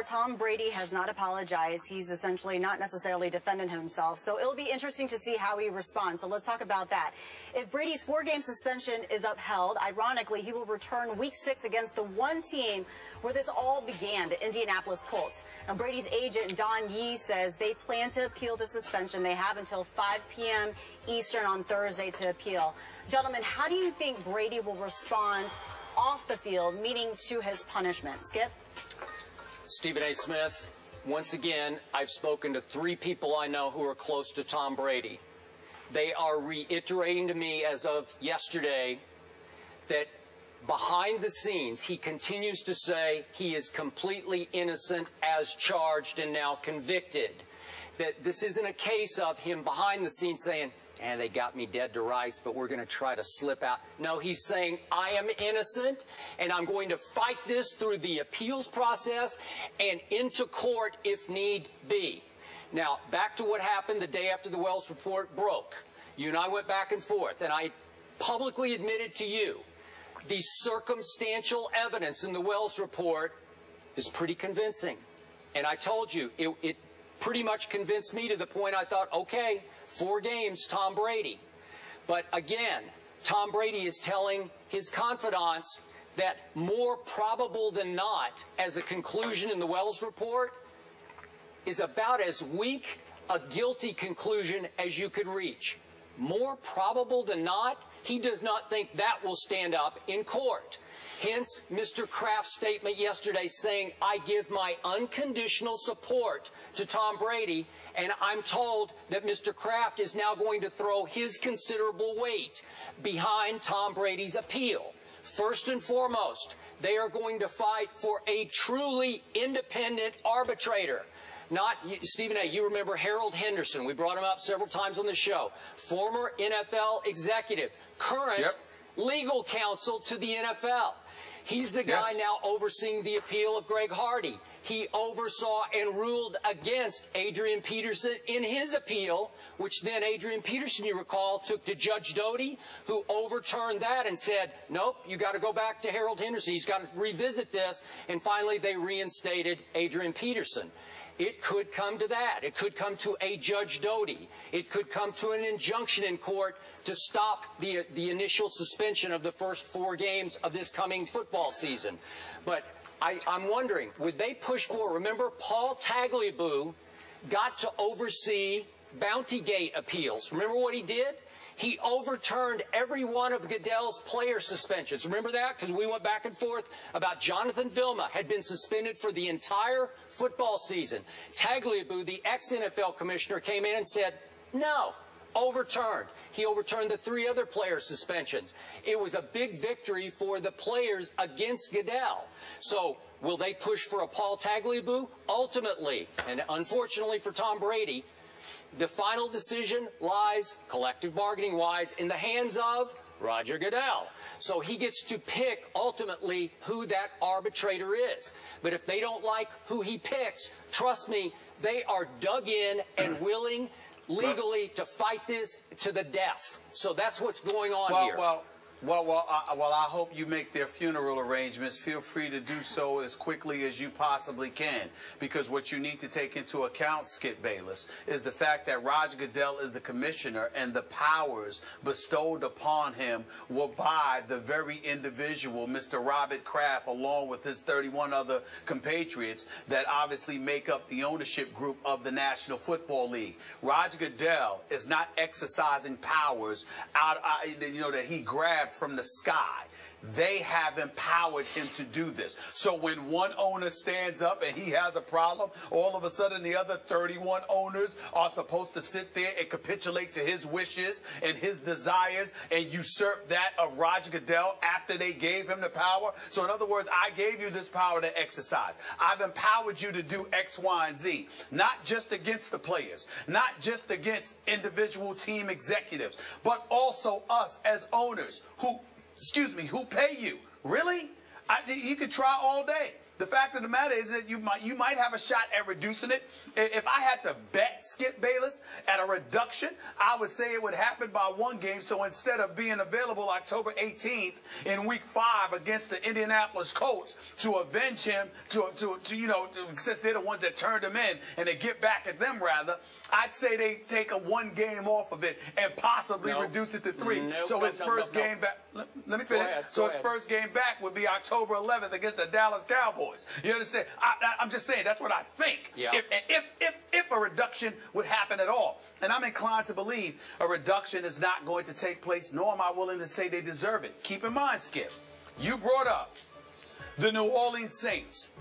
far, Tom Brady has not apologized. He's essentially not necessarily defending himself. So it'll be interesting to see how he responds. So let's talk about that. If Brady's 4-game suspension is upheld, ironically, he will return Week 6 against the one team where this all began, the Indianapolis Colts. Now, Brady's agent, Don Yee, says they plan to appeal the suspension. They have until 5 p.m. Eastern on Thursday to appeal. Gentlemen, how do you think Brady will respond off the field, meaning to his punishment? Skip? Stephen A. Smith, once again, I've spoken to 3 people I know who are close to Tom Brady. They are reiterating to me as of yesterday that behind the scenes, he continues to say he is completely innocent as charged and now convicted. That this isn't a case of him behind the scenes saying, and they got me dead to rights, but we're going to try to slip out. No, he's saying, I am innocent, and I'm going to fight this through the appeals process and into court if need be. Now, back to what happened the day after the Wells report broke. You and I went back and forth, and I publicly admitted to you the circumstantial evidence in the Wells report is pretty convincing. And I told you, it pretty much convinced me to the point I thought, okay, 4 games, Tom Brady. But again, Tom Brady is telling his confidants that more probable than not, as a conclusion in the Wells report, is about as weak a guilty conclusion as you could reach. More probable than not, he does not think that will stand up in court. Hence, Mr. Kraft's statement yesterday saying, I give my unconditional support to Tom Brady, and I'm told that Mr. Kraft is now going to throw his considerable weight behind Tom Brady's appeal. First and foremost, they are going to fight for a truly independent arbitrator. Not, Stephen A., you remember Harold Henderson. We brought him up several times on the show. Former NFL executive, current legal counsel to the NFL. He's the guy now overseeing the appeal of Greg Hardy. He oversaw and ruled against Adrian Peterson in his appeal, which then Adrian Peterson, you recall, took to Judge Doty, who overturned that and said, nope, you got to go back to Harold Henderson. He's got to revisit this. And finally, they reinstated Adrian Peterson. It could come to that. It could come to a Judge Doty. It could come to an injunction in court to stop the initial suspension of the first 4 games of this coming football season. But I'm wondering, would they push for, remember, Paul Tagliabue got to oversee Bountygate appeals. Remember what he did? He overturned every one of Goodell's player suspensions. Remember that? Because we went back and forth about Jonathan Vilma had been suspended for the entire football season. Tagliabue, the ex-NFL commissioner, came in and said, no, overturned. He overturned the 3 other player suspensions. It was a big victory for the players against Goodell. So will they push for a Paul Tagliabue? Ultimately, and unfortunately for Tom Brady, the final decision lies, collective bargaining-wise, in the hands of Roger Goodell. So he gets to pick, ultimately, who that arbitrator is. But if they don't like who he picks, trust me, they are dug in and willing legally to fight this to the death. So that's what's going on here. Well, I hope you make their funeral arrangements. Feel free to do so as quickly as you possibly can, because what you need to take into account, Skip Bayless, is the fact that Roger Goodell is the commissioner, and the powers bestowed upon him were by the very individual, Mr. Robert Kraft, along with his 31 other compatriots that obviously make up the ownership group of the National Football League. Roger Goodell is not exercising powers that he grabbed from the sky. They have empowered him to do this. So when one owner stands up and he has a problem, all of a sudden the other 31 owners are supposed to sit there and capitulate to his wishes and his desires and usurp that of Roger Goodell after they gave him the power. So in other words, I gave you this power to exercise. I've empowered you to do X, Y, and Z, not just against the players, not just against individual team executives, but also us as owners who pay you. Really? You could try all day. The fact of the matter is that you might have a shot at reducing it. If I had to bet Skip Bayless at a reduction, I would say it would happen by 1 game. So instead of being available October 18th in Week 5 against the Indianapolis Colts to avenge him, since they're the ones that turned him in and they get back at them rather, I'd say they take a 1 game off of it and possibly reduce it to 3. So his first game back. Let me finish. So his first game back would be October 11th against the Dallas Cowboys. You understand? I'm just saying that's what I think. Yeah. If a reduction would happen at all, and I'm inclined to believe a reduction is not going to take place, nor am I willing to say they deserve it. Keep in mind, Skip, you brought up the New Orleans Saints.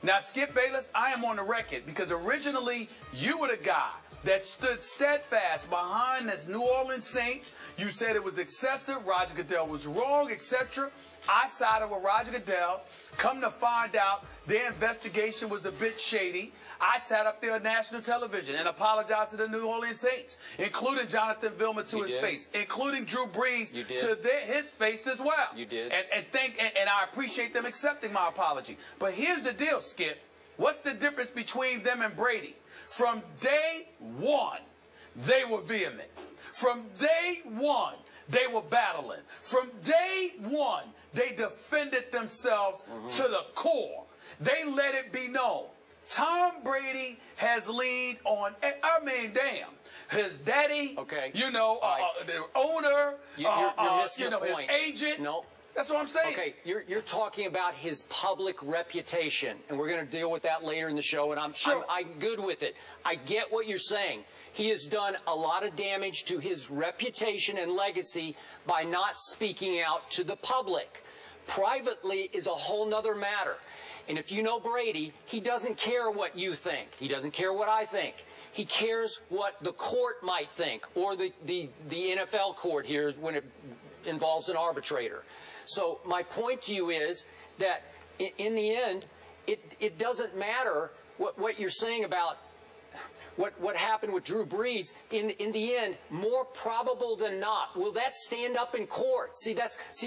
Now, Skip Bayless, I am on the record because originally you were the guy that stood steadfast behind this New Orleans Saints. You said it was excessive. Roger Goodell was wrong, etc. I sided with Roger Goodell. Come to find out, their investigation was a bit shady. I sat up there on national television and apologized to the New Orleans Saints, including Jonathan Vilma to his face, including Drew Brees to his face as well. You did. And I appreciate them accepting my apology. But here's the deal, Skip. What's the difference between them and Brady? From day one, they were vehement. From day one, they were battling. From day one, they defended themselves to the core. They let it be known. Tom Brady has leaned on, his daddy, the owner, you're missing the his point. agent. No. That's what I'm saying. Okay, you're talking about his public reputation, and we're going to deal with that later in the show, and I'm good with it. I get what you're saying. He has done a lot of damage to his reputation and legacy by not speaking out to the public. Privately is a whole nother matter. And if you know Brady, he doesn't care what you think. He doesn't care what I think. He cares what the court might think, or the NFL court here when it involves an arbitrator. So my point to you is that in the end, it doesn't matter what you're saying about what happened with Drew Brees. In the end, more probable than not, will that stand up in court? See,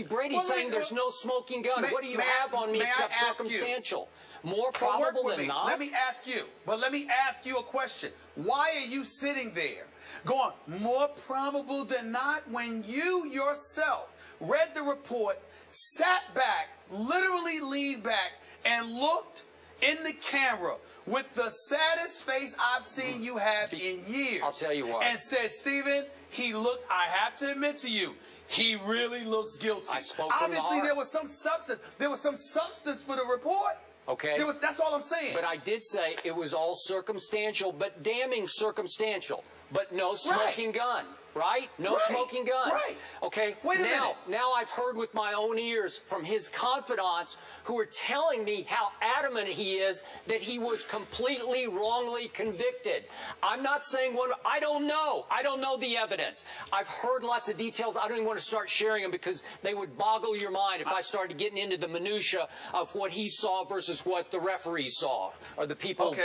Brady's saying there's no smoking gun. What do you have on me except circumstantial? More probable than not? Let me ask you a question. Why are you sitting there going, more probable than not, when you yourself read the report, sat back, literally leaned back, and looked in the camera with the saddest face I've seen you have in years? I'll tell you what. And said, Stephen, I have to admit to you, he really looks guilty. I spoke from the Obviously, heart. there was some substance. There was some substance for the report. Okay. That's all I'm saying. But I did say it was all circumstantial, but damning circumstantial. But no smoking gun, right? No smoking gun. Right. Okay. Wait a minute. Now I've heard with my own ears from his confidants who are telling me how adamant he is that he was completely wrongly convicted. I'm not saying I don't know. I don't know the evidence. I've heard lots of details. I don't even want to start sharing them because they would boggle your mind if I started getting into the minutia of what he saw versus what the referees saw or the people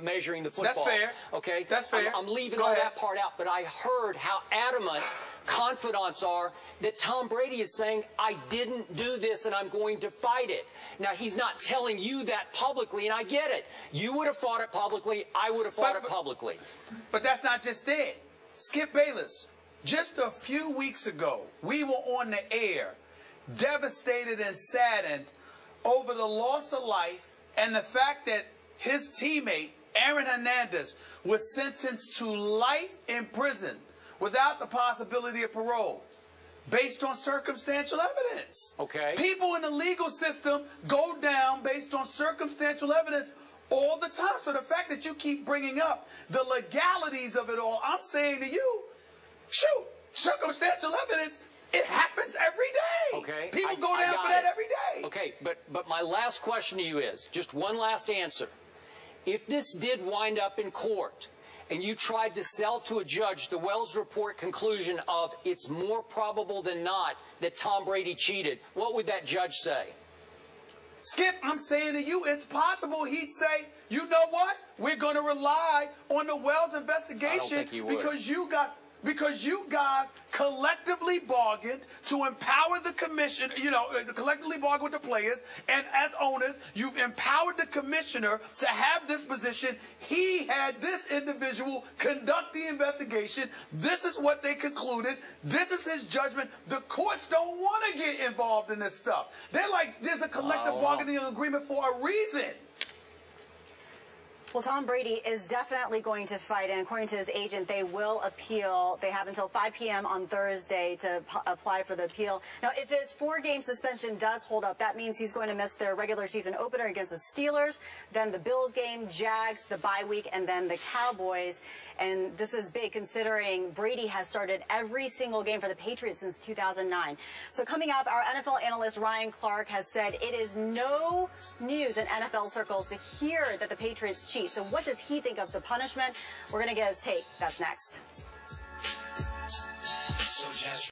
measuring the football. That's fair. Okay. That's fair. I'm leaving all that part out, but I heard how adamant confidants are that Tom Brady is saying, I didn't do this and I'm going to fight it. Now, he's not telling you that publicly, and I get it. You would have fought it publicly. I would have fought it publicly. But that's not just it. Skip Bayless, just a few weeks ago, we were on the air, devastated and saddened over the loss of life and the fact that his teammate, Aaron Hernandez, was sentenced to life in prison without the possibility of parole based on circumstantial evidence. Okay. People in the legal system go down based on circumstantial evidence all the time. So the fact that you keep bringing up the legalities of it all, I'm saying to you, shoot, circumstantial evidence, it happens every day. Okay. People go down for that every day. Okay, but my last question to you is, just one last answer. If this did wind up in court and you tried to sell to a judge the Wells report conclusion of it's more probable than not that Tom Brady cheated, what would that judge say? Skip, I'm saying to you, it's possible he'd say, you know what? We're going to rely on the Wells investigation because you got... because you guys collectively bargained to empower the commission, collectively bargained with the players, and as owners, you've empowered the commissioner to have this position. He had this individual conduct the investigation. This is what they concluded. This is his judgment. The courts don't want to get involved in this stuff. They're like, there's a collective bargaining agreement for a reason. Well, Tom Brady is definitely going to fight, and according to his agent, they will appeal. They have until 5 p.m. on Thursday to apply for the appeal. Now, if his 4-game suspension does hold up, that means he's going to miss their regular season opener against the Steelers, then the Bills game, Jags, the bye week, and then the Cowboys. And this is big considering Brady has started every single game for the Patriots since 2009. So coming up, our NFL analyst Ryan Clark has said it is no news in NFL circles to hear that the Patriots cheat. So what does he think of the punishment? We're going to get his take. That's next.